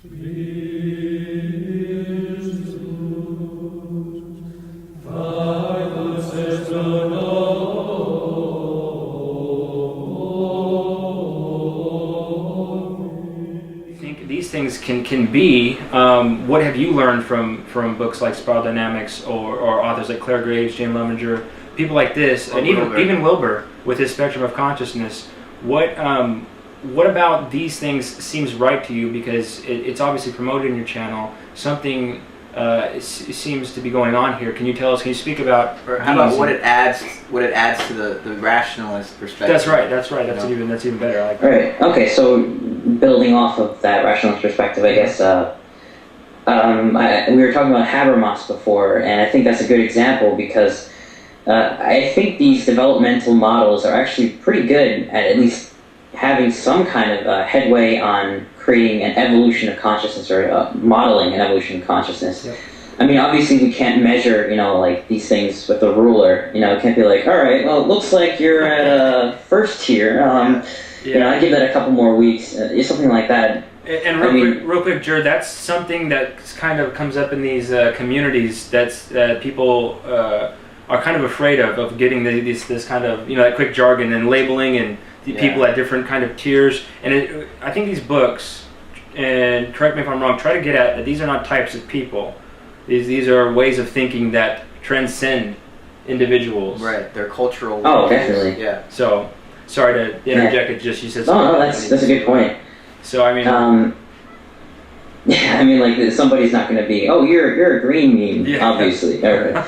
These things can be, what have you learned from books like Spiral Dynamics or authors like Claire Graves, Jane Levenger, people like this, and even Wilber with his spectrum of consciousness? What about these things seems right to you, because it's obviously promoted in your channel? Something seems to be going on here. Can you tell us? Can you speak about? Or how about what it adds to the rationalist perspective? That's right. That's even better. I like that. Right. Okay. So building off of that rationalist perspective, I guess we were talking about Habermas before, and I think that's a good example because I think these developmental models are actually pretty good at least having some kind of headway on creating an evolution of consciousness, or modeling an evolution of consciousness. Yep. I mean, obviously we can't measure, like these things with a ruler. It can't be like, all right, well, it looks like you're at first tier. I give that a couple more weeks, something like that. And real quick, Jared, that's something that kind of comes up in these communities that people are kind of afraid of getting this kind of, that quick jargon and labeling and people at different kind of tiers. And I think these books, and correct me if I'm wrong, try to get at that these are not types of people. These are ways of thinking that transcend individuals. Right, they're cultural. Oh, definitely. Yeah. So, sorry to interject. It just you said. No, that's a good point. So I mean. Like somebody's not going to be, oh, you're a green meme, obviously. I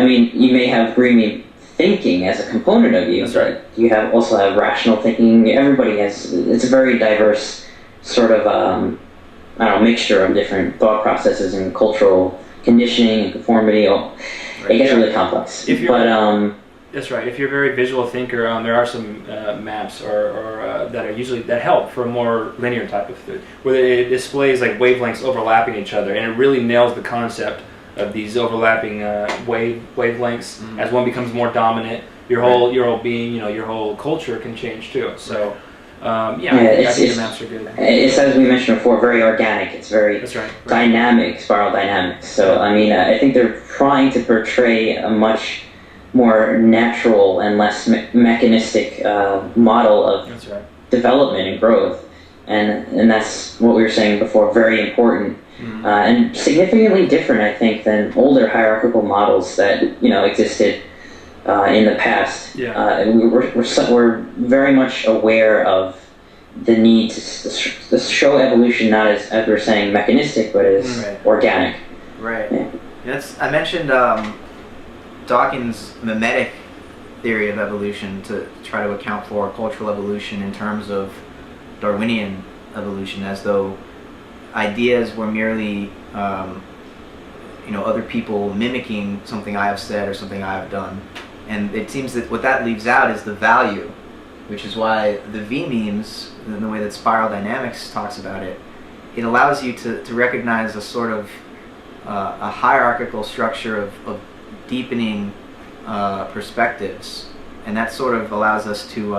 mean, you may have green meme thinking as a component of you, That's but right. you also have rational thinking. Everybody has. It's a very diverse sort of mixture of different thought processes and cultural conditioning and conformity. It gets really complex. That's right. If you're a very visual thinker, there are some maps or that are usually that help for a more linear type of thing, where it displays like wavelengths overlapping each other, and it really nails the concept of these overlapping wavelengths. As one becomes more dominant, your whole being, your whole culture can change too. So. I think the maps are good. It's, as we mentioned before, very organic. It's very dynamic, spiral dynamics. So, I think they're trying to portray a much more natural and less mechanistic model of development and growth. And that's what we were saying before, very important. And significantly different, I think, than older hierarchical models that, existed in the past. We're very much aware of the need to show evolution not as we're saying mechanistic, but as organic. Right. Yeah. I mentioned Dawkins' mimetic theory of evolution to try to account for cultural evolution in terms of Darwinian evolution, as though ideas were merely other people mimicking something I have said or something I have done. And it seems that what that leaves out is the value, which is why the V-memes, in the way that Spiral Dynamics talks about it, it allows you to recognize a sort of a hierarchical structure of deepening perspectives, and that sort of allows us to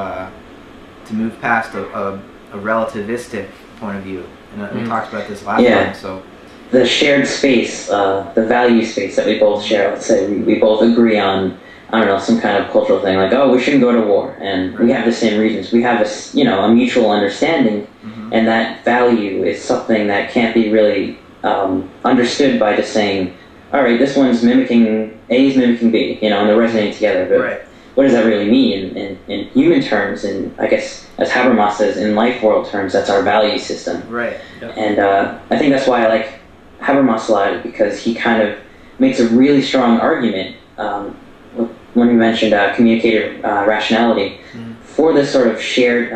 move past a relativistic point of view. And we talked about this last time. So the shared space, the value space that we both share. Let's say we both agree on, I don't know, some kind of cultural thing, like, oh, we shouldn't go to war, and we have the same reasons. We have a mutual understanding, and that value is something that can't be really understood by just saying, all right, this one's mimicking, A is mimicking B, and they're resonating together. But what does that really mean in human terms? And I guess, as Habermas says, in life world terms, that's our value system. Right. Yep. And I think that's why I like Habermas a lot, because he kind of makes a really strong argument when we mentioned communicative rationality for this sort of shared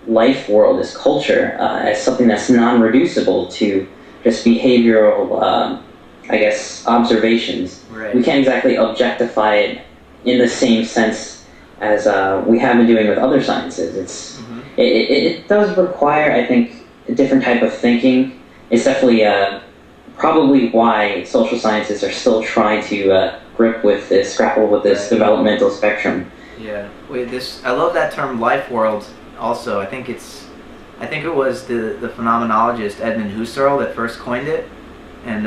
life world, this culture, as something that's non-reducible to just behavioral, observations. Right. We can't exactly objectify it in the same sense as we have been doing with other sciences. It does require, I think, a different type of thinking. It's definitely probably why social sciences are still trying to grapple with this developmental spectrum. Yeah. I love that term, life world. Also, I think it's I think it was the phenomenologist Edmund Husserl that first coined it, and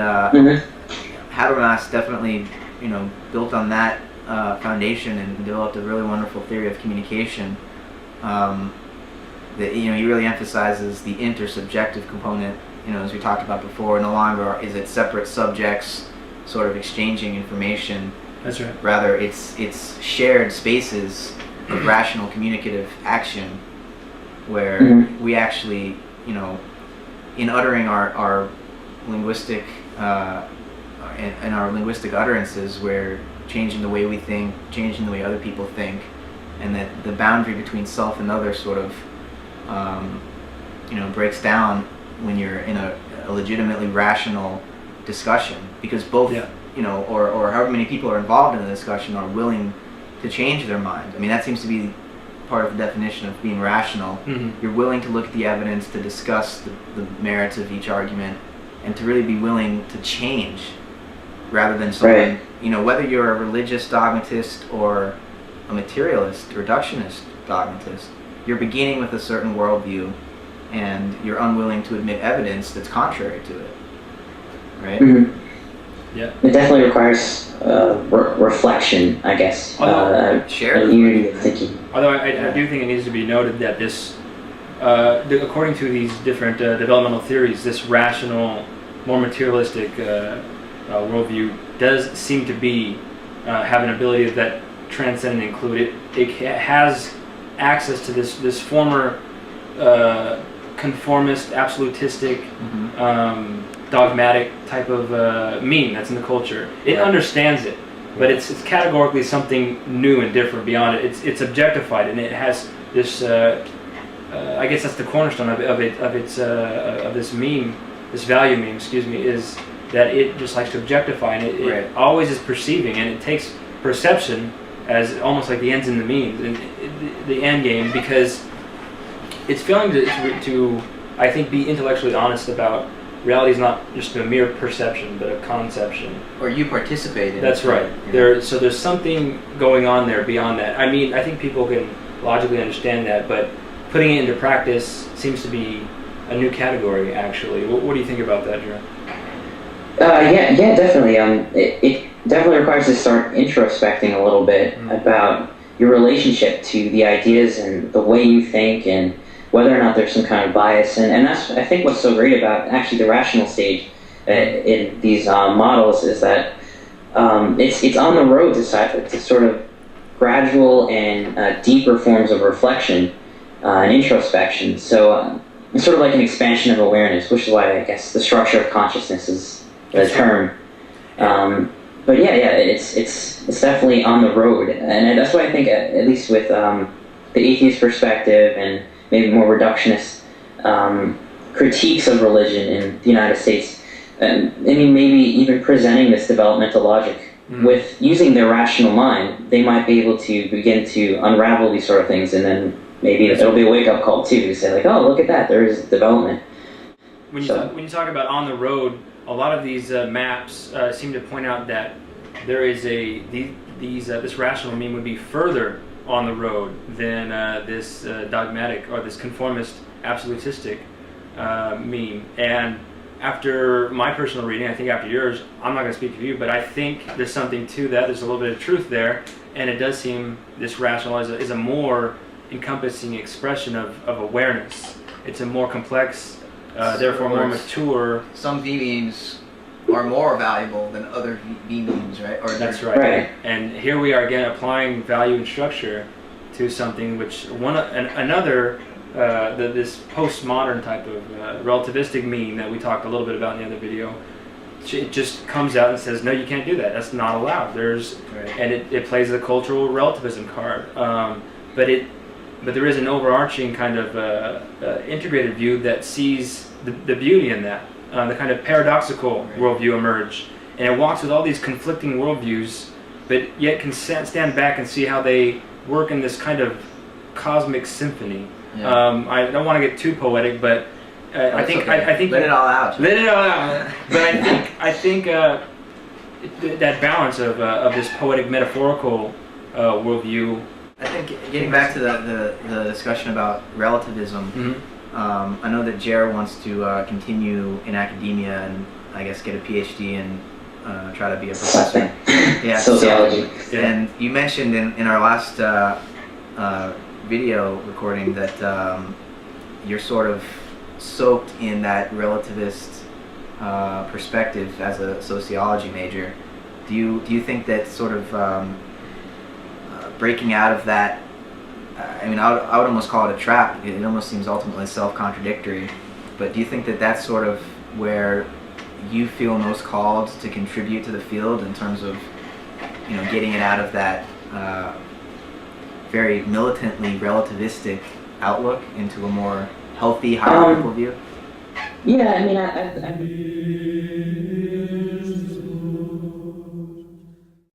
Habermas definitely, built on that foundation and developed a really wonderful theory of communication. That he really emphasizes the intersubjective component. As we talked about before, no longer is it separate subjects sort of exchanging information. That's right. Rather, it's shared spaces of rational communicative action, where we actually, in uttering our linguistic and our linguistic utterances, we're changing the way we think, changing the way other people think, and that the boundary between self and other sort of, breaks down when you're in a legitimately rational discussion, because both, or however many people are involved in the discussion are willing to change their mind. I mean, that seems to be part of the definition of being rational. You're willing to look at the evidence, to discuss the merits of each argument, and to really be willing to change, rather than someone, whether you're a religious dogmatist or a materialist, reductionist dogmatist, you're beginning with a certain worldview, and you're unwilling to admit evidence that's contrary to it, right? Yeah. It definitely requires reflection, I guess. Unity of thinking. Although I do think it needs to be noted that this, according to these different developmental theories, this rational, more materialistic worldview does seem to be have an ability that transcend and include. It has access to this former conformist, absolutistic, dogmatic type of meme that's in the culture. It understands it, but it's categorically something new and different beyond it. It's objectified, and it has this. I guess that's the cornerstone of this meme, this value meme. Excuse me, is that it just likes to objectify, and it always is perceiving, and it takes perception as almost like the ends in the means, and the end game, because it's failing to I think be intellectually honest about reality is not just a mere perception, but a conception. Or you participate in. That's right. So there's something going on there beyond that. I mean, I think people can logically understand that, but putting it into practice seems to be a new category, actually. What do you think about that, Drew? Yeah, definitely. It definitely requires to start introspecting a little bit about your relationship to the ideas and the way you think, and whether or not there's some kind of bias. And that's, I think, what's so great about actually the rational stage in these models is that it's on the road to sort of gradual and deeper forms of reflection and introspection. So it's sort of like an expansion of awareness, which is why I guess the structure of consciousness is the term. But it's definitely on the road, and that's why I think, at least with the atheist perspective and maybe more reductionist critiques of religion in the United States, I mean, maybe even presenting this developmental logic with using their rational mind, they might be able to begin to unravel these sort of things, and then maybe it'll be a wake-up call too, to say like, oh, look at that, there is development. When you talk about on the road, a lot of these maps seem to point out that there is this rational meme would be further on the road than this dogmatic or this conformist absolutistic meme. And after my personal reading, I think after yours, I'm not going to speak for you, but I think there's something to that. There's a little bit of truth there, and it does seem this rational is a more encompassing expression of awareness. It's a more complex, therefore more mature. Some V-memes are more valuable than other V-memes, right? That's right. And here we are again applying value and structure to something which this postmodern type of relativistic meme that we talked a little bit about in the other video. It just comes out and says, no, you can't do that. That's not allowed. And it plays the cultural relativism card. But there is an overarching kind of integrated view that sees the beauty in that, the kind of paradoxical worldview emerge, and it walks with all these conflicting worldviews, but yet can stand back and see how they work in this kind of cosmic symphony. Yeah. I don't want to get too poetic, but I think let it all out. Let it all out. But I think that balance of this poetic metaphorical worldview. I think getting back to the discussion about relativism, I know that Jer wants to continue in academia and I guess get a PhD and try to be a professor. Yeah, sociology. And you mentioned in our last video recording that you're sort of soaked in that relativist perspective as a sociology major. Do you think that sort of breaking out of that? I mean, I would almost call it a trap. It almost seems ultimately self-contradictory. But do you think that that's sort of where you feel most called to contribute to the field in terms of, getting it out of that very militantly relativistic outlook into a more healthy, hierarchical view? Yeah, I mean,